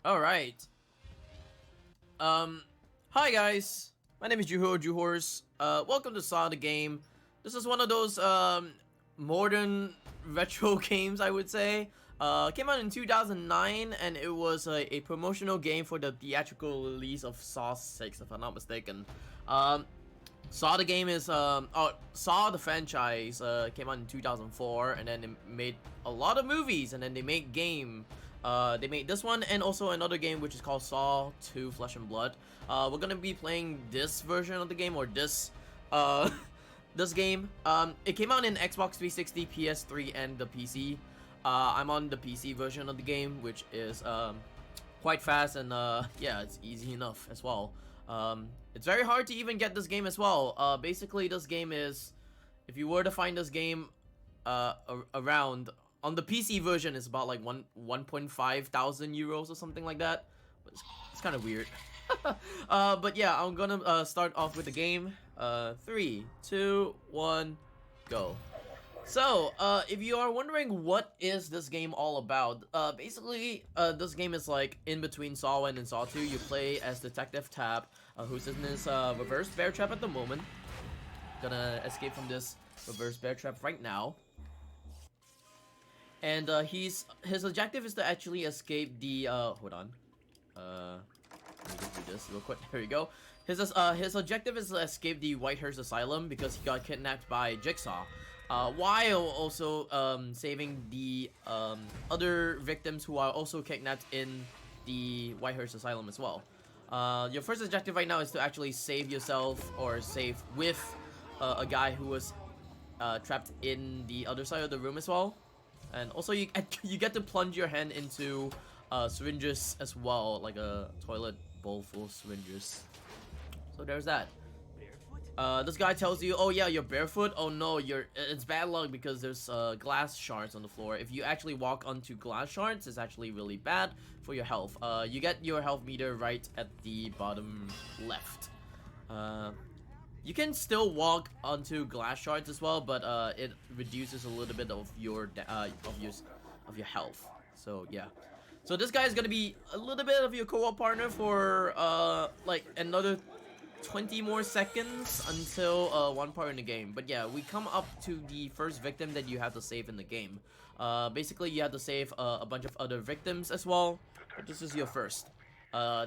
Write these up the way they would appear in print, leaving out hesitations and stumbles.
Alright. Hi guys. My name is Juh0rse. Welcome to Saw the Game. This is one of those, modern retro games, I would say. Came out in 2009, and it was a promotional game for the theatrical release of Saw 6, if I'm not mistaken. Saw the game is, Saw the franchise, came out in 2004, and then it made a lot of movies, and then they made they made this one and also another game which is called Saw 2 Flesh and Blood. We're gonna be playing this version of the game, or this, this game. It came out in Xbox 360, PS3, and the PC. I'm on the PC version of the game, which is, quite fast, and, yeah, it's easy enough as well. It's very hard to even get this game as well. Basically, this game is, if you were to find this game, around, on the PC version, it's about like 1.5 thousand euros or something like that. But it's kind of weird. But yeah, I'm gonna start off with the game. 3, 2, 1, go. So, if you are wondering what is this game all about, basically, this game is like in between Saw 1 and Saw 2. You play as Detective Tab, who's in this reverse bear trap at the moment. Gonna escape from this reverse bear trap right now. And his objective is to actually escape the hold on. Let me just do this real quick. There we go. His objective is to escape the Juh0rse asylum because he got kidnapped by Jigsaw. While also saving the other victims who are also kidnapped in the Juh0rse asylum as well. Your first objective right now is to actually save yourself, or save with a guy who was trapped in the other side of the room as well. And also you get to plunge your hand into syringes as well, like a toilet bowl full of syringes. So there's that. This guy tells you, oh yeah, you're barefoot. Oh no, it's bad luck because there's glass shards on the floor. If you actually walk onto glass shards, it's actually really bad for your health. You get your health meter right at the bottom left. You can still walk onto glass shards as well, but it reduces a little bit of your health. So yeah. So this guy is gonna be a little bit of your co-op partner for like another 20 more seconds until one part in the game. But yeah, we come up to the first victim that you have to save in the game. Basically, you have to save a bunch of other victims as well. But this is your first.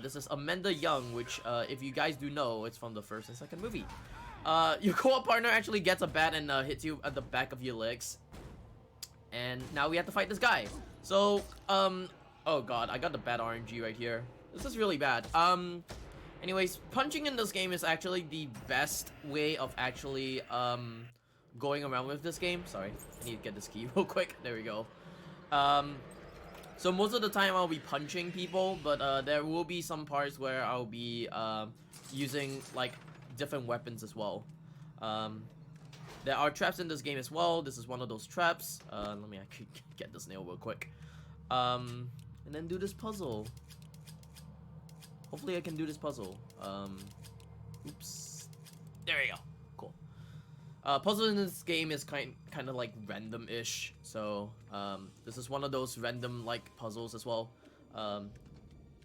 This is Amanda Young, which, if you guys do know, it's from the first and second movie. Your co-op partner actually gets a bat and hits you at the back of your legs. And now we have to fight this guy. So, oh god, I got the bad RNG right here. This is really bad. Anyways, punching in this game is actually the best way of actually, going around with this game. Sorry, I need to get this key real quick. There we go. So most of the time I'll be punching people, but there will be some parts where I'll be using like different weapons as well. There are traps in this game as well. This is one of those traps. Let me actually get this nail real quick. And then do this puzzle. Hopefully I can do this puzzle. Oops. There we go. Cool. Puzzle in this game is kind of like random-ish, so this is one of those random like puzzles as well.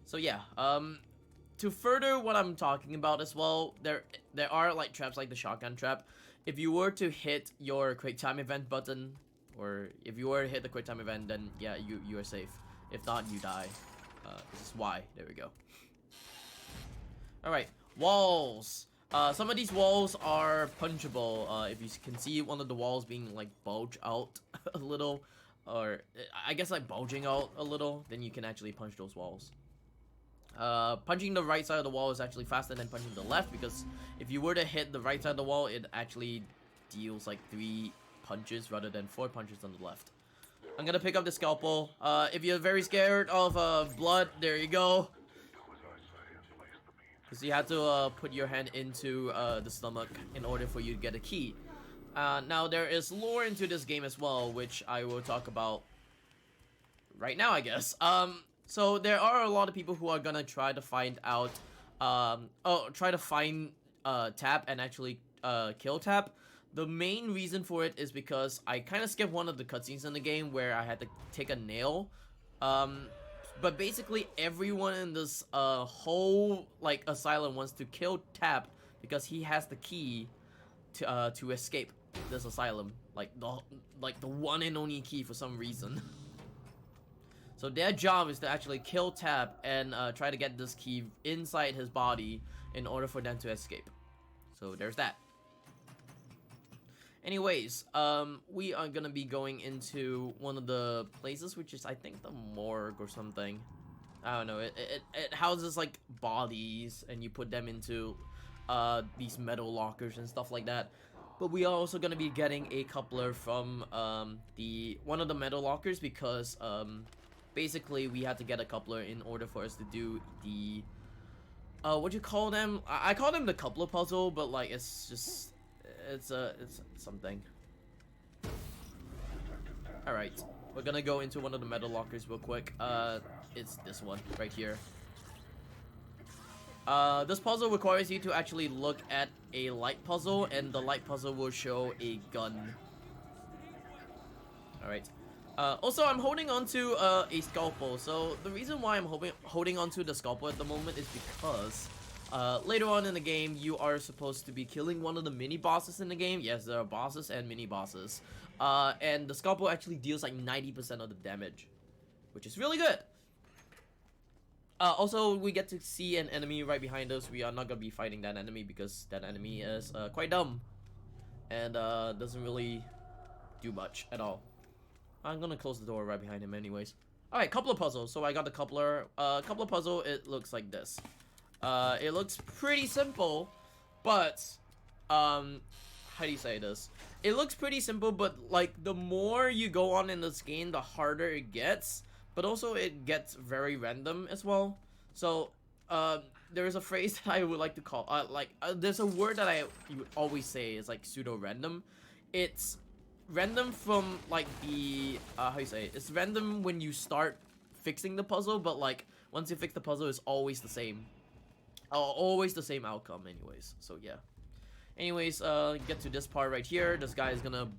So yeah, to further what I'm talking about as well, there are like traps like the shotgun trap. If you were to hit your quick time event button, or if you were to hit the quick time event, then yeah, you are safe. If not, you die. This is why. There we go. All right, walls. Some of these walls are punchable. If you can see one of the walls being like bulge out a little, or I guess like bulging out a little, then you can actually punch those walls. Punching the right side of the wall is actually faster than punching the left, because if you were to hit the right side of the wall, it actually deals like 3 punches rather than 4 punches on the left. I'm gonna pick up the scalpel. If you're very scared of blood, there you go. Because you have to put your hand into the stomach in order for you to get a key. Now there is lore into this game as well, which I will talk about right now, I guess. So there are a lot of people who are gonna try to find out, try to find Tap and actually kill Tap. The main reason for it is because I kind of skipped one of the cutscenes in the game where I had to take a nail But basically everyone in this whole like asylum wants to kill Tap because he has the key to escape this asylum, like the one and only key for some reason. So their job is to actually kill Tap and try to get this key inside his body in order for them to escape. So there's that. Anyways, we are gonna be going into one of the places, which is I think the morgue or something. I don't know. It houses like bodies, and you put them into these metal lockers and stuff like that. But we are also gonna be getting a coupler from one of the metal lockers because basically we had to get a coupler in order for us to do the what do you call them? I call them the coupler puzzle, but like it's just it's something. All right, we're gonna go into one of the metal lockers real quick. It's this one right here. This puzzle requires you to actually look at a light puzzle, and the light puzzle will show a gun. Alright. Also, I'm holding onto a scalpel. So the reason why I'm holding onto the scalpel at the moment is because later on in the game, you are supposed to be killing one of the mini bosses in the game. Yes, there are bosses and mini bosses. And the scalpel actually deals like 90% of the damage, which is really good. Also, we get to see an enemy right behind us. We are not gonna be fighting that enemy because that enemy is quite dumb and doesn't really do much at all. I'm gonna close the door right behind him anyways. Alright, coupler puzzle. So I got the coupler. Coupler puzzle, it looks like this. It looks pretty simple, but how do you say this? It looks pretty simple, but like the more you go on in this game, the harder it gets. But also it gets very random as well. So there is a phrase that I would like to call there's a word that you would always say is like pseudo random. It's random from like the how do you say it? It's random when you start fixing the puzzle, but like once you fix the puzzle, it's always the same. Always the same outcome anyways. So yeah. Anyways, get to this part right here. This guy is gonna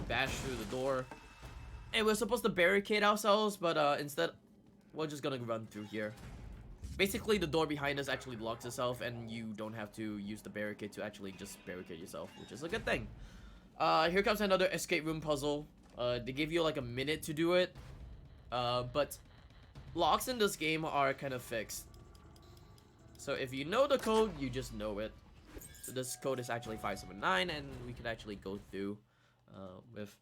bash through the door. And we're supposed to barricade ourselves, but instead, we're just gonna run through here. Basically, the door behind us actually locks itself, and you don't have to use the barricade to actually just barricade yourself, which is a good thing. Here comes another escape room puzzle. They give you like a minute to do it. But locks in this game are kind of fixed. So if you know the code, you just know it. So this code is actually 579, and we can actually go through with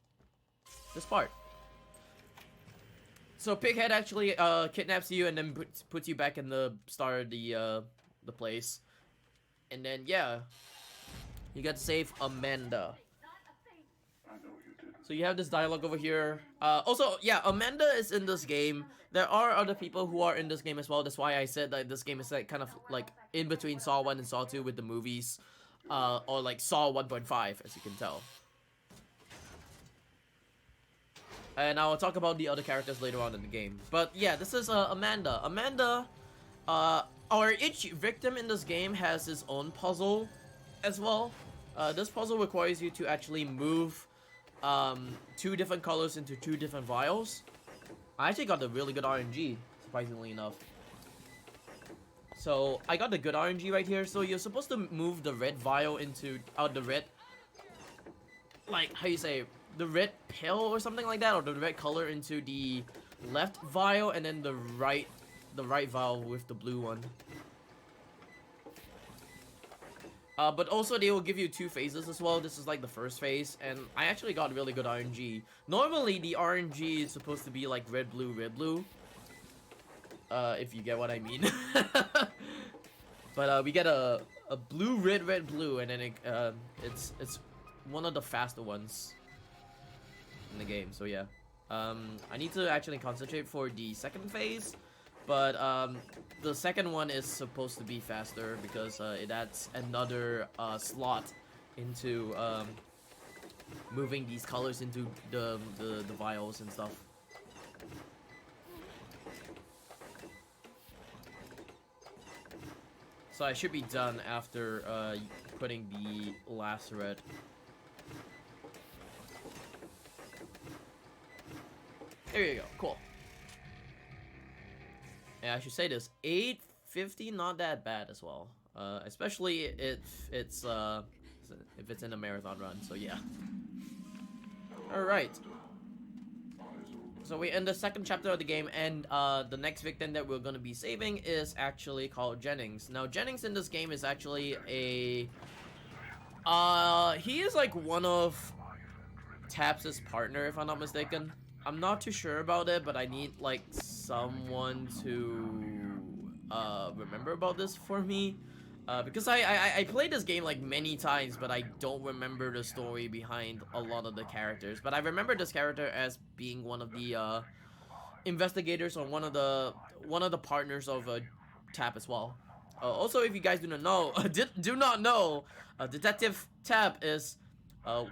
this part. So Pighead actually kidnaps you and then puts you back in the start of the place, and then yeah, you got to save Amanda. So you have this dialogue over here. Also, yeah, Amanda is in this game. There are other people who are in this game as well. That's why I said that this game is like kind of like in between Saw 1 and Saw 2 with the movies, or like Saw 1.5, as you can tell. And I will talk about the other characters later on in the game. But yeah, this is Amanda. Amanda, or each victim in this game has his own puzzle as well. This puzzle requires you to actually move 2 different colors into 2 different vials. I actually got the really good RNG, surprisingly enough. So I got the good RNG right here. So you're supposed to move the red vial into the red, like how you say, the red pill or something like that, or the red color into the left vial, and then the right vial with the blue one. But also they will give you 2 phases as well. This is like the first phase, and I actually got really good RNG. Normally the RNG is supposed to be like red blue. If you get what I mean. But we get a blue red blue, and then it's one of the faster ones in the game. So yeah, I need to actually concentrate for the second phase, but the second one is supposed to be faster because it adds another slot into moving these colors into the vials and stuff. So I should be done after putting the last red. There you go, cool. And I should say this, 850, not that bad as well. Especially if it's in a marathon run, so yeah. Alright. So we're in the second chapter of the game, and the next victim that we're gonna be saving is actually called Jennings. Now, Jennings in this game is actually a... he is like one of Taps' partner, if I'm not mistaken. I'm not too sure about it, but I need like someone to remember about this for me. Because I played this game like many times, but I don't remember the story behind a lot of the characters. But I remember this character as being one of the investigators, or one of the partners of Tap as well. Also, if you guys do not know, Detective Tap is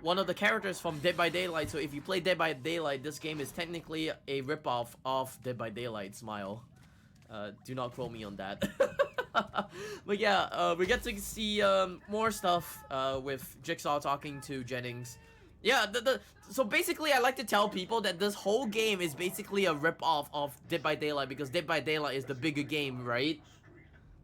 one of the characters from Dead by Daylight. So if you play Dead by Daylight, this game is technically a ripoff of Dead by Daylight. Smile. Do not quote me on that. But yeah, we get to see more stuff with Jigsaw talking to Jennings. Yeah, so basically I like to tell people that this whole game is basically a ripoff of Dead by Daylight, because Dead by Daylight is the bigger game, right?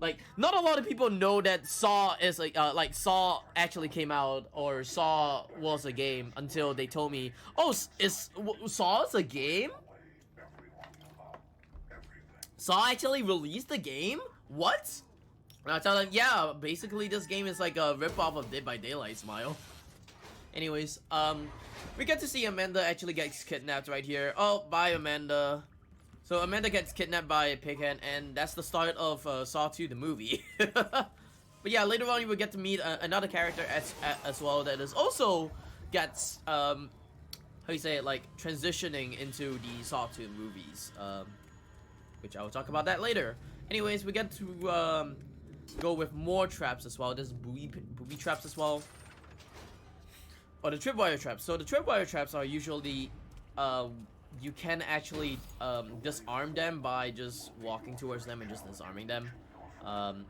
Like, not a lot of people know that Saw is like Saw actually came out, or Saw was a game, until they told me, oh, Saw is a game? Saw actually released the game? What? And I tell them, yeah, basically this game is like a ripoff of Dead by Daylight. Smile. Anyways, we get to see Amanda actually gets kidnapped right here. Oh, bye, Amanda. So Amanda gets kidnapped by Pighead, and that's the start of Saw 2, the movie. But yeah, later on you will get to meet another character as well that is also gets how you say it, like transitioning into the Saw 2 movies. Which I will talk about that later. Anyways, we get to go with more traps as well. There's booby traps as well. Or the tripwire traps. So the tripwire traps are usually you can actually disarm them by just walking towards them and just disarming them.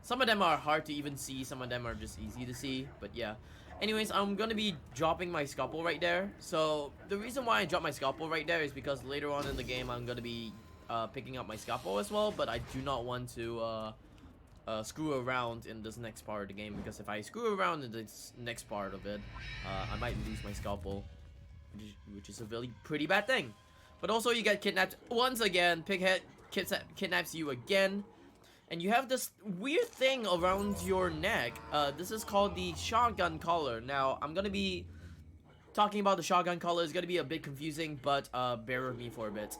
Some of them are hard to even see, some of them are just easy to see, but yeah. Anyways, I'm gonna be dropping my scalpel right there. So the reason why I drop my scalpel right there is because later on in the game I'm gonna be picking up my scalpel as well, but I do not want to screw around in this next part of the game, because if I screw around in this next part of it, I might lose my scalpel, which is a really pretty bad thing. But also you get kidnapped once again. Pighead kidnaps you again, and you have this weird thing around your neck. This is called the shotgun collar. Now I'm gonna be talking about the shotgun collar. Is gonna be a bit confusing, but bear with me for a bit.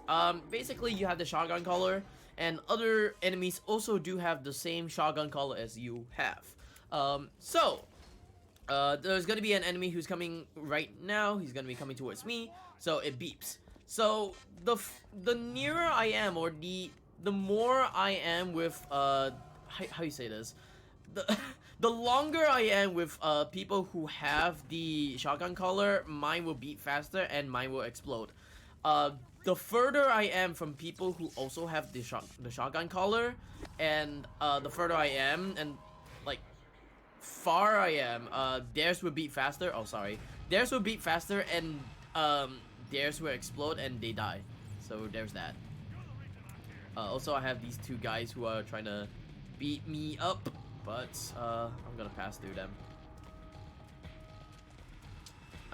Basically you have the shotgun collar, and other enemies also do have the same shotgun collar as you have. There's gonna be an enemy who's coming right now. He's gonna be coming towards me, so it beeps. So the nearer I am, or the more I am with how you say this, the longer I am with people who have the shotgun collar, mine will beat faster and mine will explode. The further I am from people who also have the shotgun collar, and the further I am, and like far I am, theirs will beat faster. Oh, sorry, theirs will beat faster, and theirs will explode and they die. So there's that. Also, I have these two guys who are trying to beat me up, but I'm gonna pass through them.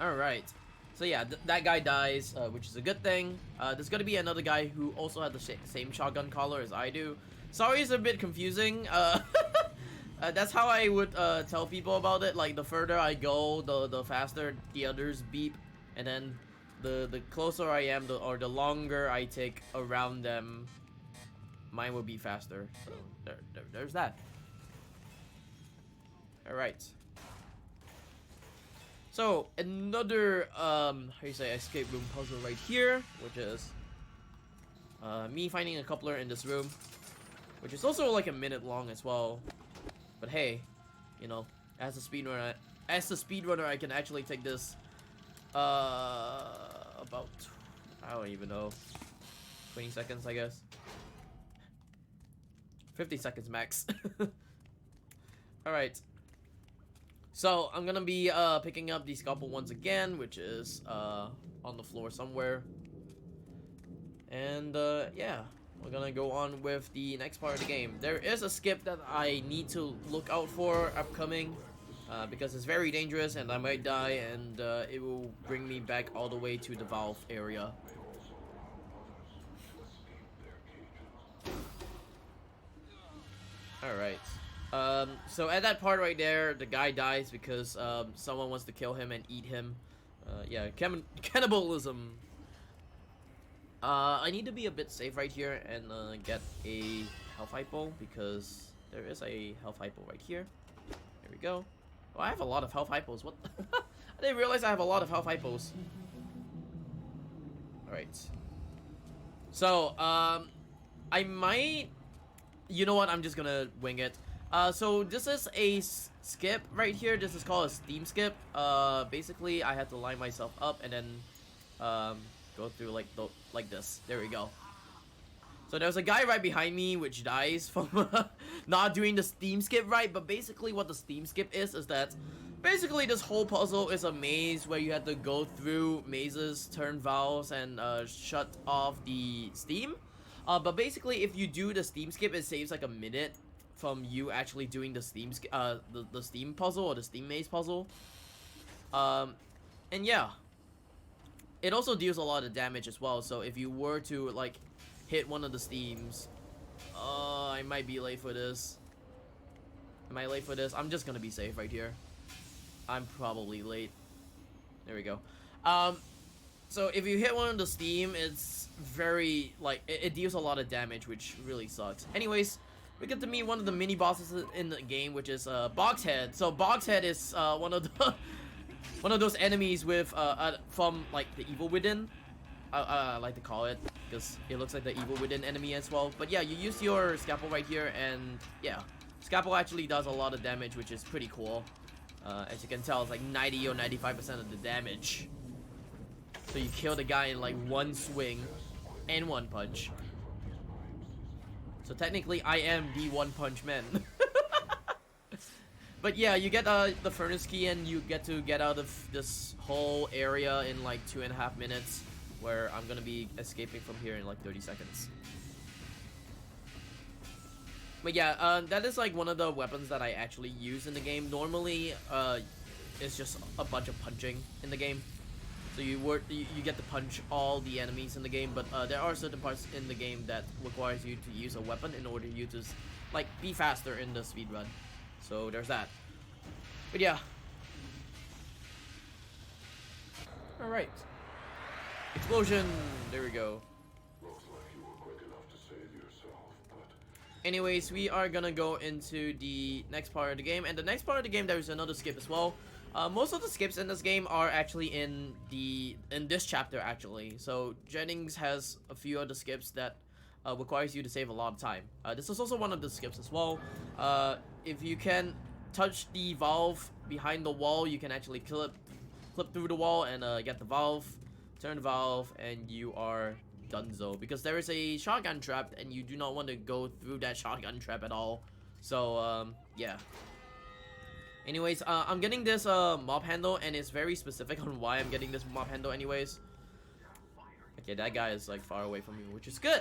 Alright. So yeah, that guy dies, which is a good thing. There's gonna be another guy who also had the same shotgun collar as I do. Sorry, it's a bit confusing. That's how I would tell people about it. Like, the further I go, the faster the others beep, and then the closer I am, or the longer I take around them, mine will be faster. So there's that. Alright. So another how you say escape room puzzle right here, which is me finding a coupler in this room, which is also like a minute long as well. But hey, you know, as a speedrunner I can actually take this about, I don't even know, 20 seconds, I guess. 50 seconds max. Alright. So, I'm gonna be picking up the scalpel once again, which is on the floor somewhere. And yeah, we're gonna go on with the next part of the game. There is a skip that I need to look out for upcoming, because it's very dangerous and I might die, and it will bring me back all the way to the valve area. Alright. So at that part right there, the guy dies because someone wants to kill him and eat him. Yeah, cannibalism. I need to be a bit safe right here and get a health hypo, because there is a health hypo right here. There we go. Oh, I have a lot of health hypos. What? I didn't realize I have a lot of health hypos. Alright. So, I might... You know what? I'm just gonna wing it. So this is a skip right here. This is called a steam skip. Basically, I had to line myself up and then go through like this. There we go. So there's a guy right behind me which dies from not doing the steam skip right. But basically, what the steam skip is that basically this whole puzzle is a maze where you have to go through mazes, turn valves, and shut off the steam. But basically, if you do the steam skip, it saves like a minute from you actually doing the steam the steam puzzle or the steam maze puzzle. And yeah, it also deals a lot of damage as well. So if you were to like hit one of the steams, I might be late for this. Am I late for this? I'm just gonna be safe right here. I'm probably late. There we go. So if you hit one of the steam, it's very, like, it deals a lot of damage, which really sucks. Anyways, we get to meet one of the mini bosses in the game, which is Boxhead. So Boxhead is one of the one of those enemies with from like the Evil Within. I like to call it, because it looks like the Evil Within enemy as well. But yeah, you use your scalpel right here, and yeah, scalpel actually does a lot of damage, which is pretty cool. As you can tell, it's like 90 or 95% of the damage. So you kill the guy in like one swing and one punch. So technically, I am the One Punch Man. But yeah, you get the furnace key and you get to get out of this whole area in like 2.5 minutes, where I'm gonna be escaping from here in like 30 seconds. But yeah, that is like one of the weapons that I actually use in the game. Normally, it's just a bunch of punching in the game. So you get to punch all the enemies in the game, but there are certain parts in the game that requires you to use a weapon in order you to like be faster in the speed run. So there's that. But yeah. All right. Explosion. There we go. Looks like you were quick enough to save yourself, but... Anyways, we are gonna go into the next part of the game, and the next part of the game there is another skip as well. Most of the skips in this game are actually in this chapter actually. So Jennings has a few other skips that requires you to save a lot of time. This is also one of the skips as well. If you can touch the valve behind the wall, you can actually clip through the wall and get the valve, turn the valve, and you are donezo. Because there is a shotgun trap and you do not want to go through that shotgun trap at all. So yeah. Anyways, I'm getting this mob handle, and it's very specific on why I'm getting this mob handle anyways. Okay, that guy is like far away from me, which is good.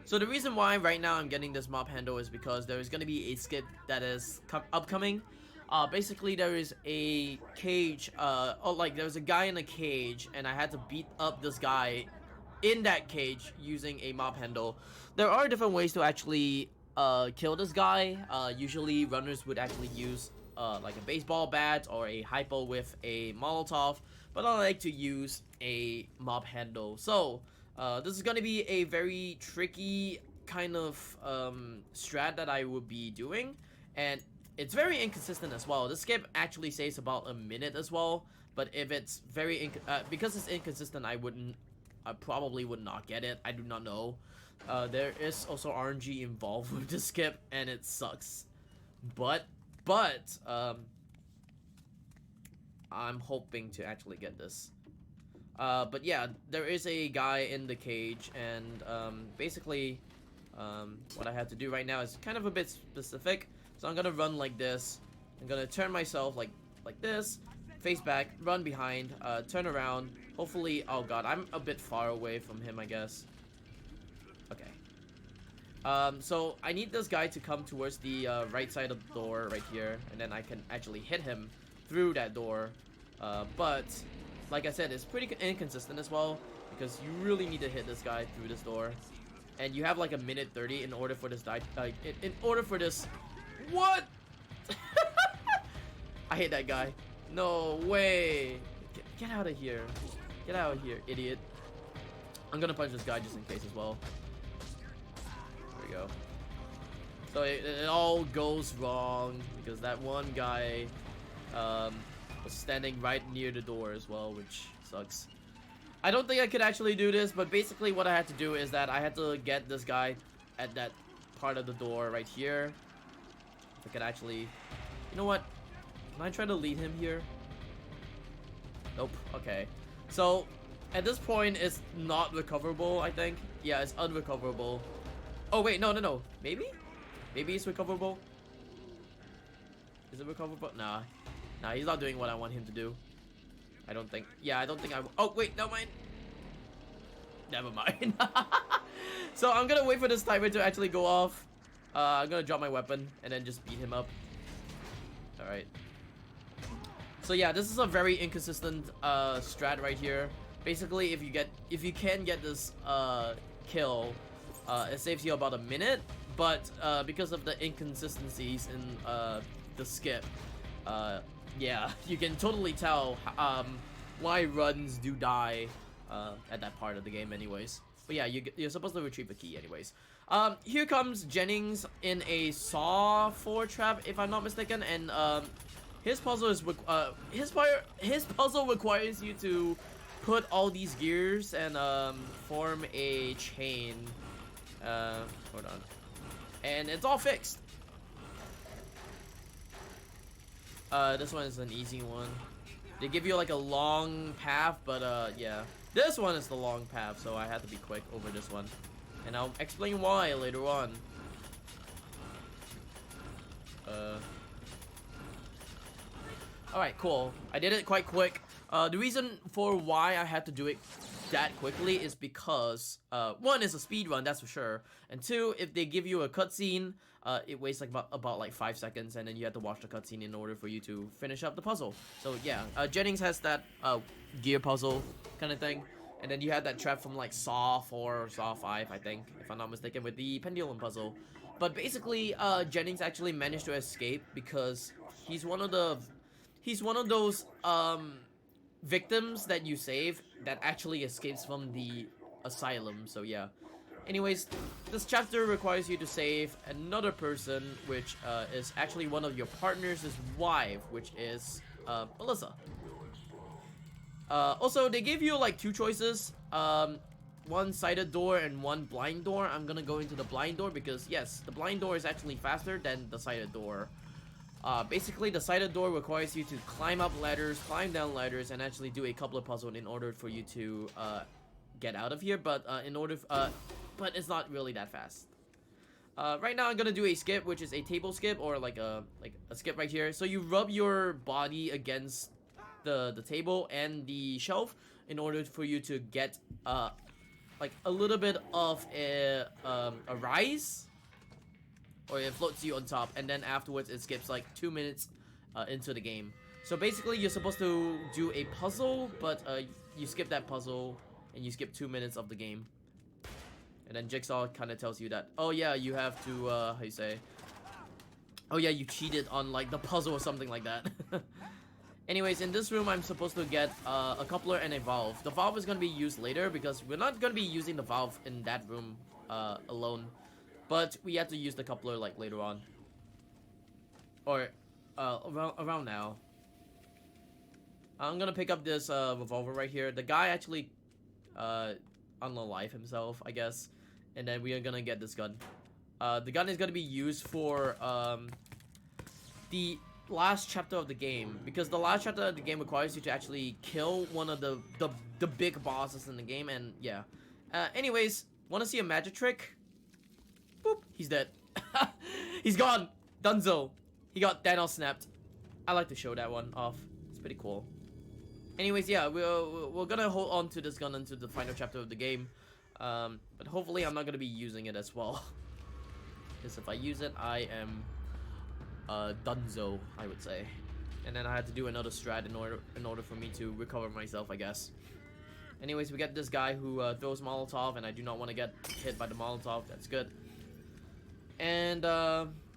So the reason why right now I'm getting this mob handle is because there is going to be a skip that is upcoming. Basically there is a cage, there's a guy in a cage, and I had to beat up this guy in that cage using a mob handle. There are different ways to actually kill this guy. Usually runners would actually use like a baseball bat or a hypo with a Molotov, but I like to use a mob handle. So this is gonna be a very tricky kind of strat that I will be doing, and it's very inconsistent as well. This skip actually saves about a minute as well, but if it's very because it's inconsistent, I probably would not get it. I do not know. There is also RNG involved with the skip, and it sucks. But I'm hoping to actually get this. But yeah, there is a guy in the cage, and basically, what I have to do right now is kind of a bit specific. So I'm gonna run like this. I'm gonna turn myself like this, face back, run behind, turn around. Hopefully, oh god, I'm a bit far away from him, I guess. So I need this guy to come towards the right side of the door right here, and then I can actually hit him through that door. But like I said, it's pretty inconsistent as well, because you really need to hit this guy through this door, and you have like a minute 30 in order for this in order for this. What? I hate that guy. No way. Get out of here. Get out of here, idiot. I'm gonna punch this guy just in case as well. There we go. So it all goes wrong because that one guy was standing right near the door as well, which sucks. I don't think I could actually do this, but basically what I had to do is that I had to get this guy at that part of the door right here. If I could actually... You know what? Can I try to lead him here? Nope. Okay. So, at this point, it's not recoverable, I think. Yeah, it's unrecoverable. Oh, wait. No, no, no. Maybe? Maybe it's recoverable? Is it recoverable? Nah. Nah, he's not doing what I want him to do. I don't think. Yeah, I don't think I... Oh, wait. Never mind. Never mind. So, I'm gonna wait for this timer to actually go off. I'm gonna drop my weapon and then just beat him up. Alright. So yeah, this is a very inconsistent strat right here. Basically, if you can get this kill, it saves you about a minute. But because of the inconsistencies in the skip, yeah, you can totally tell why runs do die at that part of the game, anyways. But yeah, you're supposed to retrieve the key, anyways. Here comes Jennings in a Saw 4 trap, if I'm not mistaken, and his puzzle is his puzzle requires you to put all these gears and form a chain. Hold on, and it's all fixed. This one is an easy one. They give you like a long path, but yeah, this one is the long path, so I had to be quick over this one. And I'll explain why later on. Alright, cool. I did it quite quick. The reason for why I had to do it that quickly is because, one, is a speed run, that's for sure. And two, if they give you a cutscene, it wastes like about like 5 seconds, and then you have to watch the cutscene in order for you to finish up the puzzle. So yeah, Jennings has that gear puzzle kind of thing. And then you had that trap from like Saw 4 or Saw 5, I think, if I'm not mistaken, with the pendulum puzzle. But basically, Jennings actually managed to escape because he's one of those victims that you save that actually escapes from the asylum. So yeah. Anyways, this chapter requires you to save another person, which is actually one of your partner's wife, which is Melissa. Also, they give you like 2 choices, one sided door and one blind door. I'm gonna go into the blind door because yes, the blind door is actually faster than the sided door. Basically, the sided door requires you to climb up ladders, climb down ladders, and actually do a couple of puzzles in order for you to get out of here. But but it's not really that fast. Right now, I'm gonna do a skip, which is a table skip or like a skip right here. So you rub your body against the table and the shelf in order for you to get like a little bit of a rise, or it floats you on top, and then afterwards it skips like 2 minutes into the game. So basically you're supposed to do a puzzle, but you skip that puzzle and you skip 2 minutes of the game, and then Jigsaw kind of tells you that, oh yeah, you have to how you say, oh yeah, you cheated on like the puzzle or something like that. Anyways, in this room, I'm supposed to get a coupler and a valve. The valve is going to be used later because we're not going to be using the valve in that room alone. But we have to use the coupler like later on. Or around now. I'm going to pick up this revolver right here. The guy actually unalive himself, I guess. And then we are going to get this gun. The gun is going to be used for the last chapter of the game, because the last chapter of the game requires you to actually kill one of the big bosses in the game, and yeah. Anyways, want to see a magic trick? Boop, he's dead. He's gone. Dunzo. He got Thanos snapped. I like to show that one off. It's pretty cool. Anyways, yeah, we're gonna hold on to this gun until the final chapter of the game, but hopefully I'm not gonna be using it as well. Because if I use it, I am dunzo, I would say. And then I had to do another strat in order for me to recover myself, I guess. Anyways, we get this guy who throws Molotov, and I do not want to get hit by the Molotov. That's good. And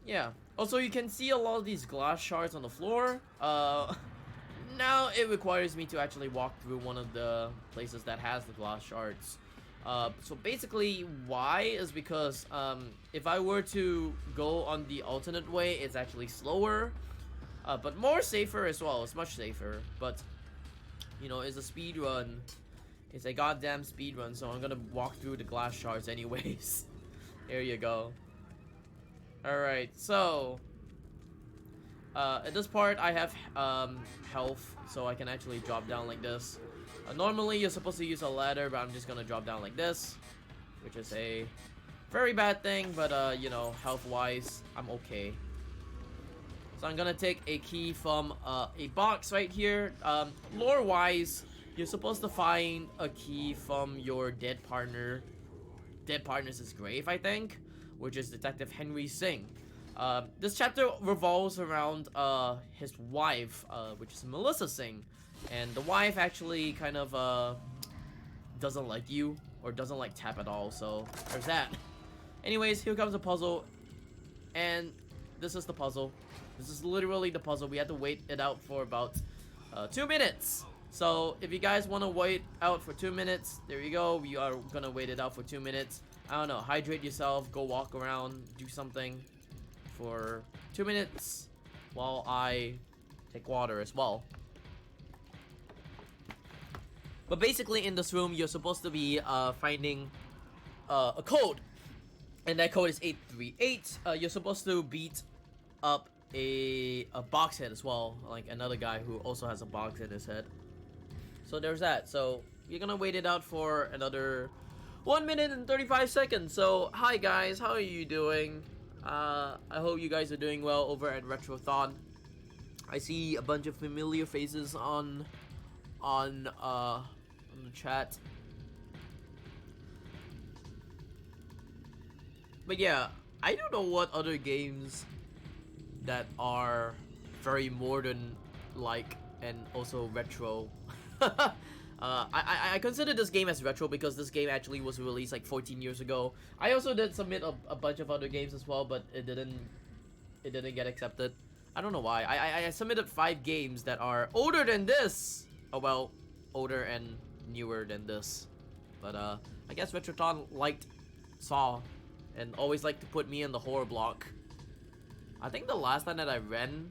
yeah. Also, you can see a lot of these glass shards on the floor. Now it requires me to actually walk through one of the places that has the glass shards. So basically, why is because if I were to go on the alternate way, it's actually slower, but more safer as well. It's much safer, but you know, it's a speed run. It's a goddamn speed run, so I'm gonna walk through the glass shards anyways. Here you go. Alright, so at this part I have health, so I can actually drop down like this. Normally you're supposed to use a ladder, but I'm just gonna drop down like this, which is a very bad thing, but you know, health wise I'm okay. So I'm gonna take a key from a box right here. Lore wise, you're supposed to find a key from your dead partner's grave, I think, which is Detective Henry Singh. This chapter revolves around his wife, which is Melissa Singh, and the wife actually kind of doesn't like you, or doesn't like Tap at all, so there's that. Anyways, here comes the puzzle, and this is the puzzle. This is literally the puzzle. We had to wait it out for about 2 minutes. So if you guys want to wait out for 2 minutes, there you go. We are gonna wait it out for 2 minutes. I don't know, hydrate yourself, go walk around, do something for 2 minutes while I take water as well. But basically in this room, you're supposed to be finding a code, and that code is 838. You're supposed to beat up a box head as well, like another guy who also has a box in his head. So there's that. So you're gonna wait it out for another 1 minute and 35 seconds. So hi guys, how are you doing? I hope you guys are doing well over at Retrothon. I see a bunch of familiar faces on the chat. But yeah, I don't know what other games that are very modern like and also retro. I consider this game as retro because this game actually was released like 14 years ago. I also did submit a bunch of other games as well, but it didn't get accepted. I don't know why. I submitted 5 games that are older than this. Oh well, older and newer than this. But I guess Retrothon saw and always liked to put me in the horror block. I think the last time that I ran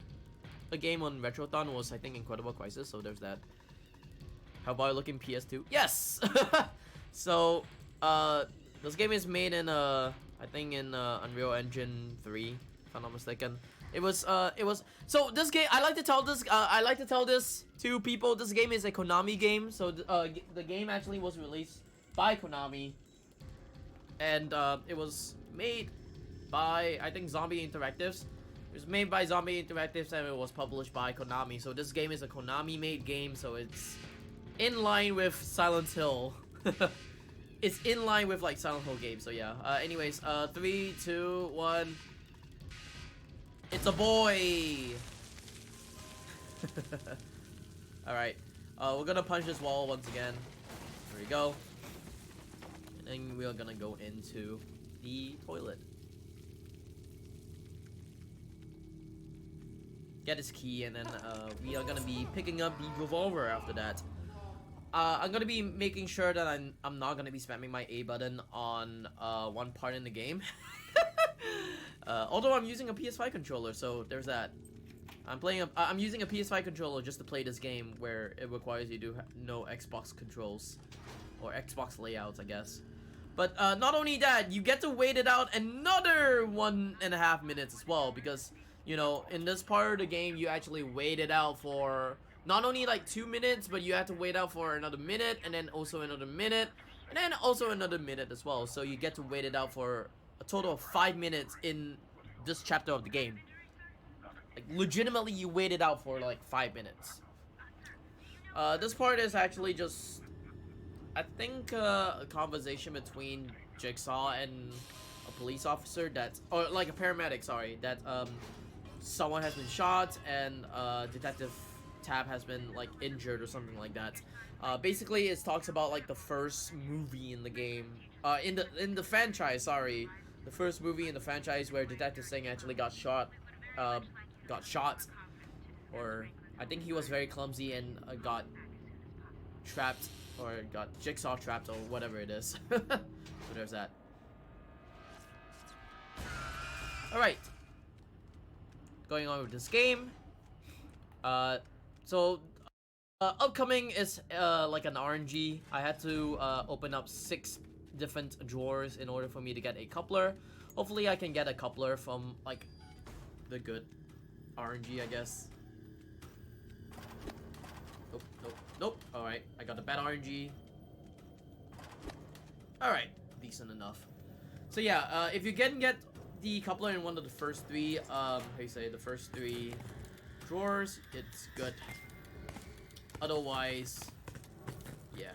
a game on Retrothon was, I think, Incredible Crisis, so there's that. How about looking PS2? Yes! So, this game is made in, I think in, Unreal Engine 3, if I'm not mistaken. It was, so this game, I like to tell this to people, this game is a Konami game, so, the game actually was released by Konami, and, it was made by, I think, Zombie Interactives. It was made by Zombie Interactives and it was published by Konami, so this game is a Konami-made game, so it's in line with Silent Hill. It's in line with like Silent Hill games, so yeah. Anyways, 3, 2, 1. It's a boy. Alright. We're gonna punch this wall once again. There we go. And then we're gonna go into the toilet. Get his key, and then we are gonna be picking up the revolver after that. I'm gonna be making sure that I'm not gonna be spamming my A button on one part in the game. Although I'm using a PS5 controller, so there's that. I'm using a PS5 controller just to play this game, where it requires you to know Xbox controls or Xbox layouts, I guess. But not only that, you get to wait it out another 1.5 minutes as well, because you know, in this part of the game, you actually wait it out for not only like 2 minutes, but you have to wait out for another minute, and then also another minute, and then also another minute as well. So you get to wait it out for a total of 5 minutes in this chapter of the game. Like, legitimately, you wait it out for like 5 minutes. This part is actually just, I think, a conversation between Jigsaw and a police officer that, or like a paramedic, sorry, that someone has been shot and Detective Tab has been like injured or something like that. Basically, it talks about like the first movie in the game, in the franchise. Sorry, the first movie in the franchise where Detective Singh actually got shot, or I think he was very clumsy and got trapped or got Jigsaw trapped or whatever it is. So there's that. All right, going on with this game. Upcoming is like an RNG. I had to open up 6 different drawers in order for me to get a coupler. Hopefully I can get a coupler from like the good RNG, I guess. Nope, nope, nope. Alright, I got a bad RNG. Alright, decent enough. So yeah, if you can get the coupler in one of the first 3, how you say, the first 3 drawers, it's good. Otherwise, yeah.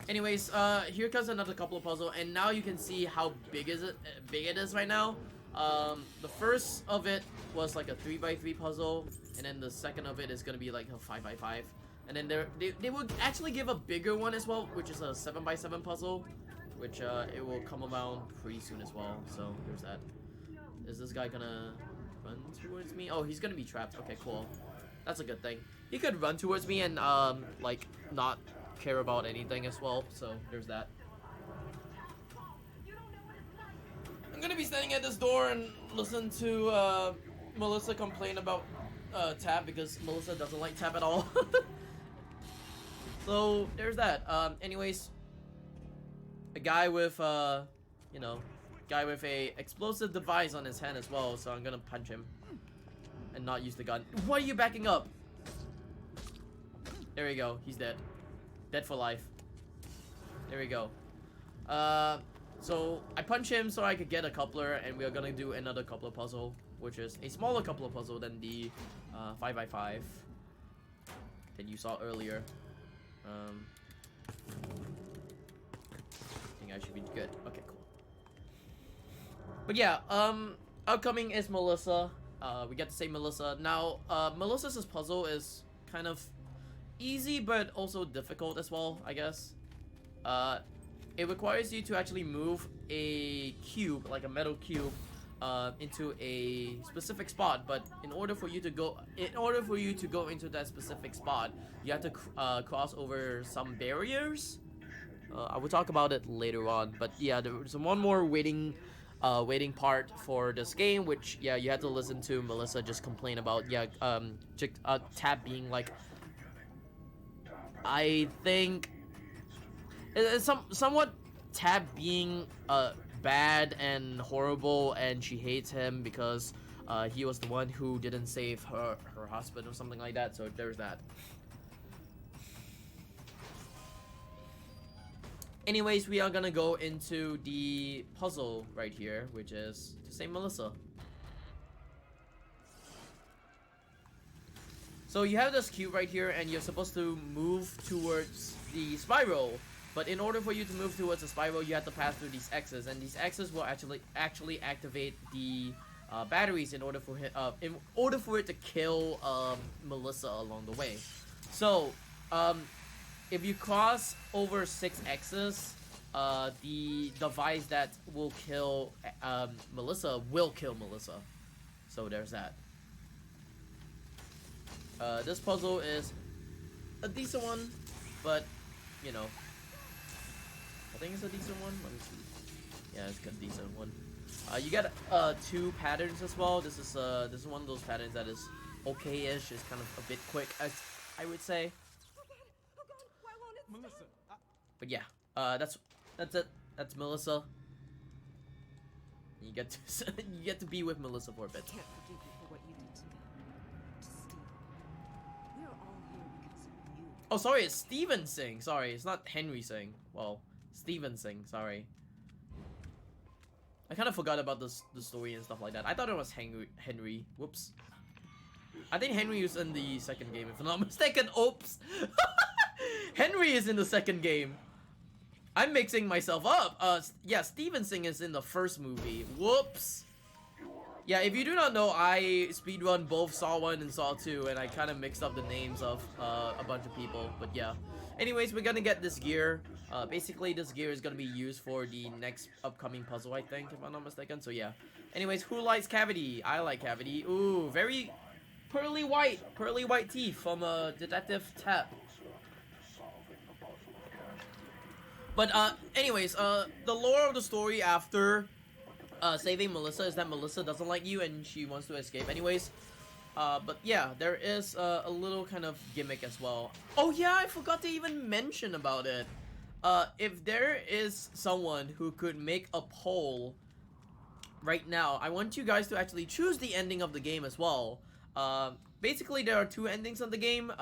Anyways, here comes another coupler puzzle, and now you can see how big it is right now. The first of it was like a 3x3 puzzle, and then the second of it is gonna be like a 5x5, and then they will actually give a bigger one as well, which is a 7x7 puzzle, which it will come around pretty soon as well. So there's that. Is this guy gonna run towards me? Oh, he's gonna be trapped. Okay, cool. That's a good thing. He could run towards me and like not care about anything as well. So there's that. I'm gonna be standing at this door and listen to Melissa complain about Tab because Melissa doesn't like Tab at all. So there's that. Anyways, a guy with you know, guy with a explosive device on his hand as well. So I'm gonna punch him and not use the gun. Why are you backing up? There we go. He's dead. Dead for life. There we go. So I punch him so I could get a coupler, and we are gonna do another coupler puzzle, which is a smaller coupler puzzle than the 5x5 that you saw earlier. I think I should be good. Okay, cool. But yeah, upcoming is Melissa. We get to say Melissa. Now, Melissa's puzzle is kind of easy, but also difficult as well, I guess. It requires you to actually move a cube, like a metal cube, into a specific spot. But in order for you to go into that specific spot, you have to cross over some barriers. I will talk about it later on. But yeah, there's one more waiting part for this game, which yeah, you have to listen to Melissa just complain about Tab being like, I think it's somewhat Tab being bad and horrible, and she hates him because he was the one who didn't save her husband or something like that. So there's that. Anyways, we are gonna go into the puzzle right here, which is to say Melissa. So you have this cube right here, and you're supposed to move towards the spiral. But in order for you to move towards the spiral, you have to pass through these X's, and these X's will actually activate the batteries in order for it to kill Melissa along the way. So if you cross over 6 X's, the device that will kill Melissa will kill Melissa. So there's that. This puzzle is a decent one, but you know, I think it's a decent one. Let me see. Yeah, it's a decent one. You get 2 patterns as well. This is one of those patterns that is okay-ish. It's kind of a bit quick, as I would say. Melissa, But yeah, that's it. That's Melissa. You get to you get to be with Melissa for a bit. I can't forgive you for what you did to me. To Steve. We're all here because of you. Oh, sorry, it's Steven Singh. Sorry, it's not Henry Singh. Well, Steven Singh. Sorry. I kind of forgot about the story and stuff like that. I thought it was Henry. Whoops. I think Henry was in the second game, if I'm not mistaken. Oops. Henry is in the second game. I'm mixing myself up. Yeah, Stevenson is in the first movie. Whoops. Yeah, if you do not know, I speedrun both Saw 1 and Saw 2, and I kind of mixed up the names of a bunch of people, but yeah. Anyways, we're gonna get this gear. Basically, this gear is gonna be used for the next upcoming puzzle, I think, if I'm not mistaken, so yeah. Anyways, who likes Cavity? I like Cavity. Ooh, very pearly white teeth from Detective Tap. But anyways, the lore of the story after saving Melissa is that Melissa doesn't like you and she wants to escape anyways. But yeah, there is a little kind of gimmick as well. Oh yeah, I forgot to even mention about it. If there is someone who could make a poll right now, I want you guys to actually choose the ending of the game as well. Basically, there are two endings of the game.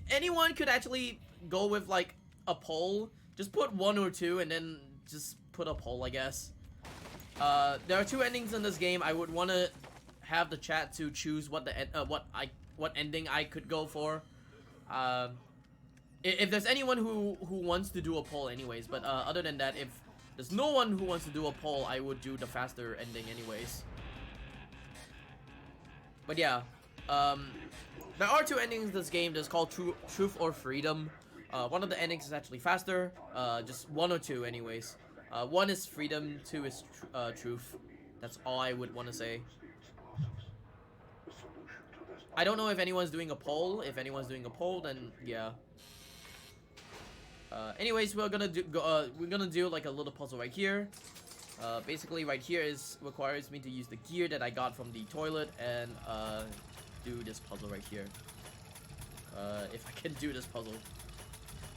Anyone could actually go with like a poll. Just put 1 or 2 and then just put a poll, I guess. There are two endings in this game. I would want to have the chat to choose what ending I could go for. If there's anyone who wants to do a poll anyways, but other than that, if there's no one who wants to do a poll, I would do the faster ending anyways. But yeah, there are two endings in this game. There's called Truth or Freedom. One of the endings is actually faster, just 1 or 2 anyways. 1 is freedom, 2 is truth. That's all I would want to say. I don't know if anyone's doing a poll. If anyone's doing a poll, then yeah. Anyways, we're gonna do like a little puzzle right here. Basically, right here requires me to use the gear that I got from the toilet and do this puzzle right here. If I can do this puzzle.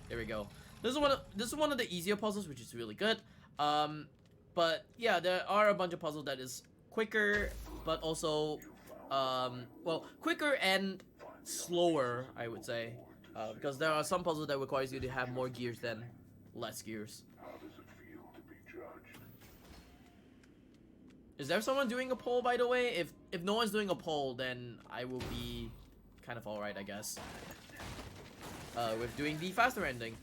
There we go. This is one of the easier puzzles, which is really good. But yeah, there are a bunch of puzzles that is quicker, but also well, quicker and slower, I would say, because there are some puzzles that requires you to have more gears than less gears. How does it feel to be judged? Is there someone doing a poll, by the way? If no one's doing a poll, then I will be kind of alright, I guess. With doing the faster ending.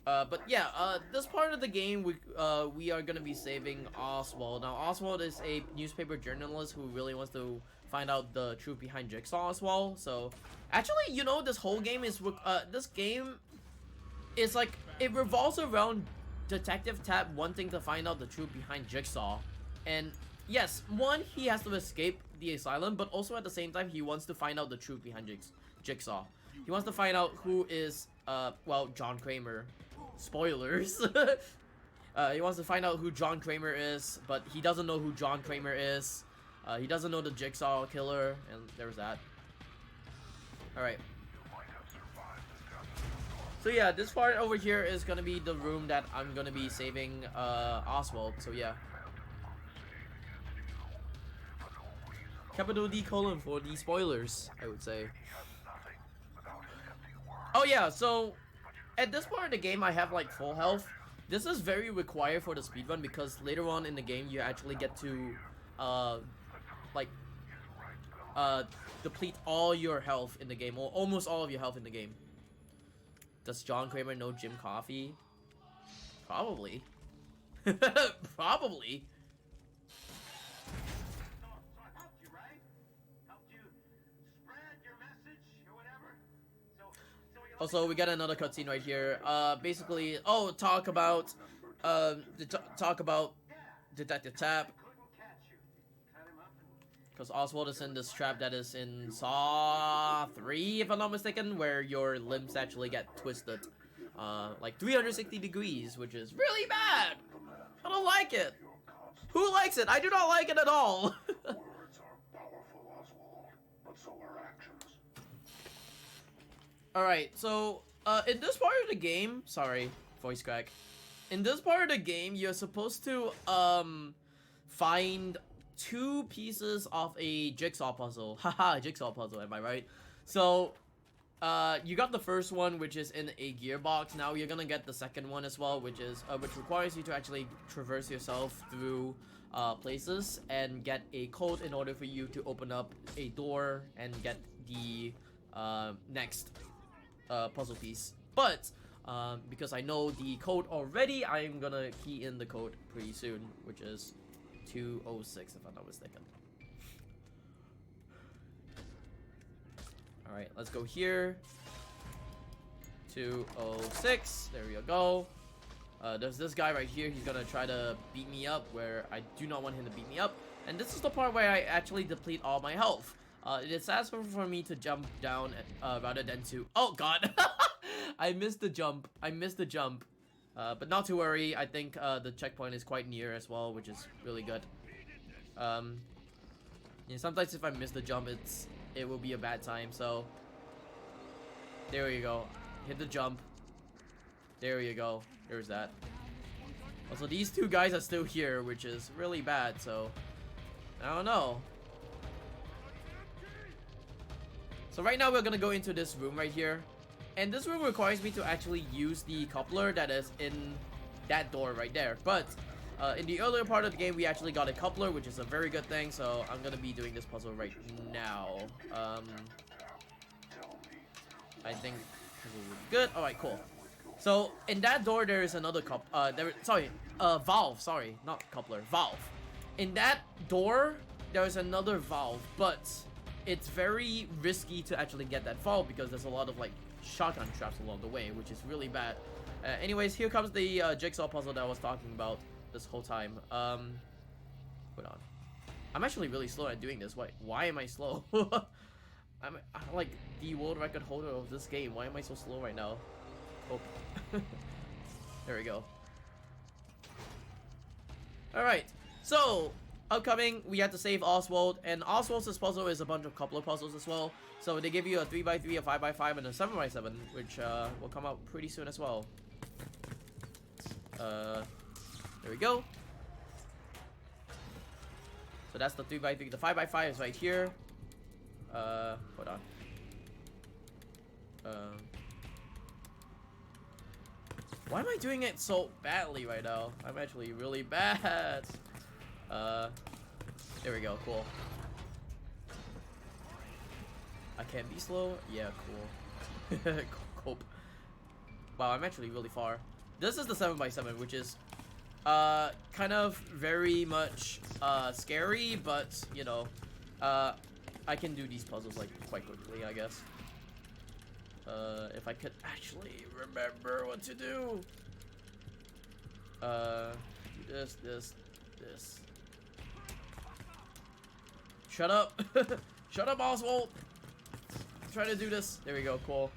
But yeah, this part of the game we are gonna be saving Oswald. Now Oswald is a newspaper journalist who really wants to find out the truth behind Jigsaw as well. So actually, you know, this whole game is like, it revolves around Detective Tap wanting to find out the truth behind Jigsaw. And yes, one, he has to escape the asylum, but also at the same time he wants to find out the truth behind Jigsaw. He wants to find out who is well, John Kramer. Spoilers. He wants to find out who John Kramer is, but he doesn't know who John Kramer is. He doesn't know the Jigsaw killer, and there's that. Alright. So yeah, this part over here is gonna be the room that I'm gonna be saving Oswald, so yeah. Capital D : for the spoilers, I would say. Oh yeah, so at this part of the game I have like full health. This is very required for the speedrun because later on in the game you actually get to deplete all your health in the game, or almost all of your health in the game. Does John Kramer know Jim Coffey? Probably. Probably. Also, we got another cutscene right here. Basically, talk about Detective Tap. Because Oswald is in this trap that is in Saw 3, if I'm not mistaken, where your limbs actually get twisted, like 360 degrees, which is really bad. I don't like it. Who likes it? I do not like it at all. Words are powerful, Oswald, but so are actions. Alright, so, in this part of the game, sorry, voice crack. In this part of the game, you're supposed to, find 2 pieces of a jigsaw puzzle. Haha, jigsaw puzzle, am I right? So, you got the first one, which is in a gearbox. Now you're gonna get the second one as well, which requires you to actually traverse yourself through, places and get a code in order for you to open up a door and get the, next puzzle piece. But Because I know the code already, I'm gonna key in the code pretty soon, which is 206 if I'm not mistaken. Alright, let's go here. 206, there we go. There's this guy right here, he's gonna try to beat me up where I do not want him to beat me up. And this is the part where I actually deplete all my health. It is faster for me to jump down rather than to... Oh god! I missed the jump. But not to worry, I think the checkpoint is quite near as well, which is really good. Yeah, sometimes if I miss the jump, it will be a bad time, so... There you go. Hit the jump. There you go. There's that. Also, these two guys are still here, which is really bad, so... I don't know. So right now we're gonna go into this room right here. And this room requires me to actually use the coupler that is in that door right there. But in the earlier part of the game, we actually got a coupler, which is a very good thing. So I'm gonna be doing this puzzle right now. I think this will be good. Alright, cool. So in that door there is another valve, sorry, not coupler, valve. In that door there is another valve, but it's very risky to actually get that valve because there's a lot of like shotgun traps along the way, which is really bad. Anyways, here comes the jigsaw puzzle that I was talking about this whole time. Hold on. I'm actually really slow at doing this. Why am I slow? I'm like the world record holder of this game. Why am I so slow right now? Oh. There we go. Alright, so upcoming, we have to save Oswald, and Oswald's puzzle is a bunch of coupler puzzles as well. So they give you a 3x3, a 5x5, and a 7x7, which will come out pretty soon as well. There we go. So that's the 3x3. The 5x5 is right here. Hold on. Why am I doing it so badly right now? I'm actually really bad. There we go, cool. I can't be slow? Yeah, cool. Cope. Wow, I'm actually really far. This is the 7x7, which is kind of very much scary, but you know, I can do these puzzles like quite quickly, I guess. If I could actually remember what to do. This. Shut up. Shut up, Oswald. I'm trying to do this. There we go, cool.